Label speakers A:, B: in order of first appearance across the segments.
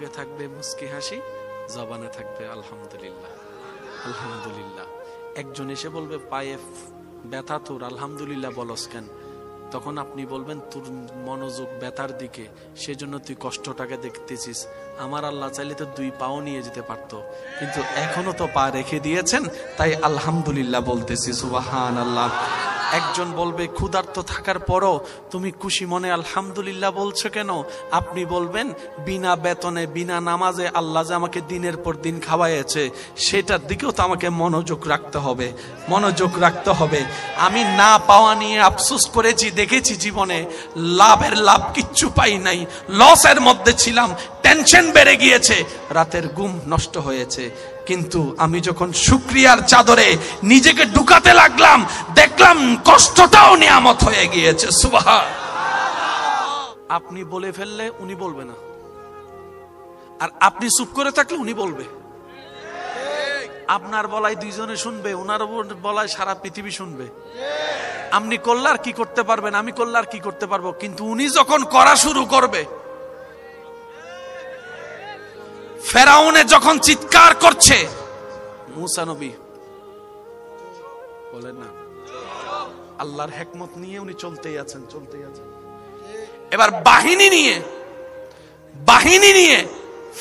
A: মুখে থাকবে মুস্কি হাসি, জবানে থাকবে আলহামদুলিল্লাহ আলহামদুলিল্লাহ। একজন এসে বলবে পায়ে ব্যথা তোর, আলহামদুলিল্লাহ বলস কেন? তখন আপনি বলবেন তোর মনোযোগ ব্যথার দিকে, সেজন্য তুই কষ্টটাকে দেখতেছিস। আমার আল্লাহ চাইলে তো 2 পাও নিয়ে যেতে পারতো, কিন্তু এখনো তো পা রেখে দিয়েছেন, তাই আলহামদুলিল্লাহ বলতেছি, সুবহানাল্লাহ। একজন বলবে ক্ষুধার্ত থাকার পরও তুমি খুশি মনে আলহামদুলিল্লাহ বলছো কেন? আপনি বলবেন বিনা বেতনে বিনা নামাজে আল্লাহ যে আমাকে দিনের পর দিন খাওয়াইছে, সেটার দিকেও তো আমাকে মনোযোগ রাখতে হবে, মনোযোগ রাখতে হবে। আমি না পাওয়া নিয়ে আফসোস করেছি, দেখেছি জীবনে লাভের লাভ কিচ্ছু পাই নাই, লসের মধ্যে ছিলাম, টেনশন বেড়ে গিয়েছে, রাতের ঘুম নষ্ট হয়েছে। কিন্তু আমি যখন শুকরিয়ার চাদরে নিজেকে ঢুকাতে লাগলাম, দেখলাম কষ্টটাও নিয়ামত হয়ে গিয়েছে। সুবহানাল্লাহ। আপনি বলে ফেললে উনি বলবে না, আর আপনি চুপ করে থাকলে উনি বলবে। আপনার বলাই 2 জনে শুনবে, ওনার বলাই সারা পৃথিবী শুনবে। আপনি করলে আর কি করতে পারবেন, আমি করলে আর কি করতে পারবো, কিন্তু উনি যখন করা শুরু করবে, ফেরাউনে যখন চিৎকার করছে, মুসা নবী বলেন না, আল্লাহর হিকমত নিয়ে উনি চলতেই আছেন, চলতেই আছেন। এবার বাহিনী নিয়ে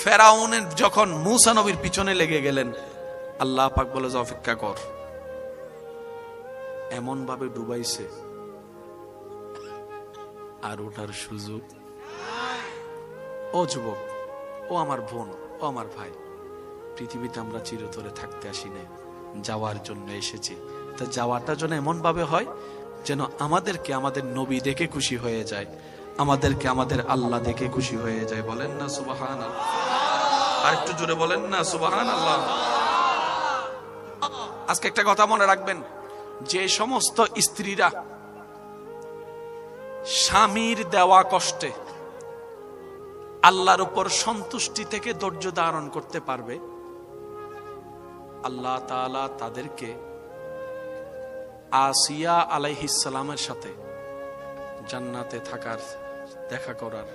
A: ফেরাউনের যখন মুসা নবীর পিছনে লেগে গেলেন, আল্লাহ পাক বলে যে অপেক্ষা কর। এমন ভাবে ডুবাইছে আর ওঠার সুযোগ। ও যুবক, ও আমার বোন, ও আমার ভাই, পৃথিবীতে আমরা চিরতরে থাকতে আসি না, যাওয়ার জন্য এসেছি। তা যাওয়াটা যেন এমন ভাবে হয় যেন আমাদেরকে আমাদের নবী দেখে খুশি হয়ে যায়, আমাদেরকে আমাদের আল্লাহ দেখে খুশি হয়ে যায়। বলেন না সুবহানাল্লাহ? আর একটু জোরে বলেন না সুবহানাল্লাহ? আজকে একটা কথা মনে রাখবেন, যে সমস্ত স্ত্রীরা স্বামীর দেওয়া কষ্টে আল্লাহর উপর সন্তুষ্টি থেকে ধৈর্য ধারণ করতে পারবে, আল্লাহ তাআলা তাদেরকে আসিয়া আলাইহিস সালামের সাথে জান্নাতে থাকার, দেখা করার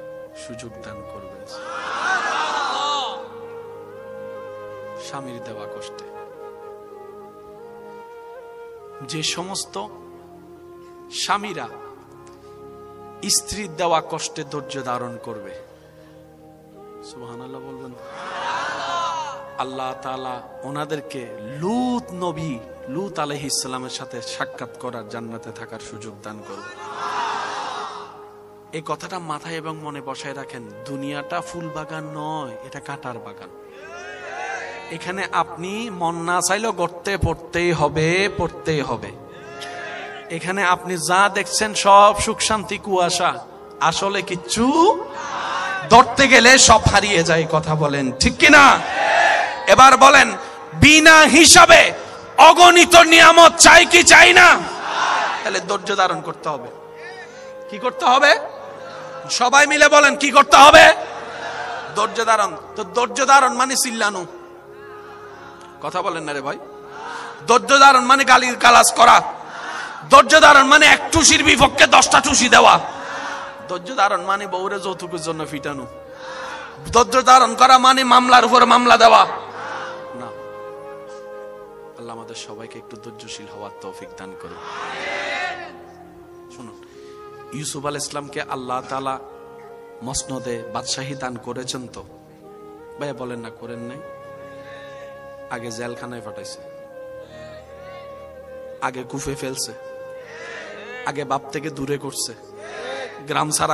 A: সুযোগ দান করবে। স্বামীর দেওয়া কষ্টে যে সমস্ত স্বামীরা স্ত্রীর দেওয়া কষ্টে ধৈর্য ধারণ করবে, সুবহানাল্লাহ বলবেন, আল্লাহ তাআলা ওনাদেরকে লূত আলাইহিস সালামের সাথে সাক্ষাৎ করার, জান্নাতে থাকার সুযোগ দান করবে। এই কথাটা মাথায় এবং মনে বসায় রাখেন, দুনিয়াটা ফুল বাগান নয়, এটা কাঁটার বাগান। এখানে আপনি মন না চাইলেও গর্তে পড়তেই হবে। এখানে আপনি যা দেখছেন সব সুখ শান্তি কুয়াশা, আসলে কিচ্ছু ধরতে গেলে সব হারিয়ে যায়। কথা বলেন ঠিক কিনা? এবার বলেন, বিনা হিসাবে অগণিত নিয়ামত চাই কি চাই না? তাহলে ধৈর্য ধারণ করতে হবে। কি করতে হবে? সবাই মিলে বলেন, কি করতে হবে? ধৈর্য ধারণ। তো ধৈর্য ধারণ মানে চিল্লানো, কথা বলেন না রে ভাই। ধৈর্য ধারণ মানে গালাজ করা, ধৈর্য ধারণ মানে এক টুসির বিপক্ষে 10টা টুসি দেওয়া, ধৈর্য ধারণ মানে বউরে যৌতুকের জন্য ফিটানো, ধৈর্য ধারণ করা মানে মামলার উপর মামলা দেওয়া না। আল্লাহ আমাদের সবাইকে একটু ধৈর্যশীল হওয়ার তৌফিক দান করুন। শুনুন, ইউসুফ আলাইহিস সালামকে আল্লাহ তাআলা মসনদে বাদশাহী দান করেছেন তো? ভাইয়া বলেন না, করেন নাই? আগে জেলখানায় পাঠাইছে, আগে কুফে ফেলছে, আগে বাপ থেকে দূরে করছে, গ্রাম ছাড়া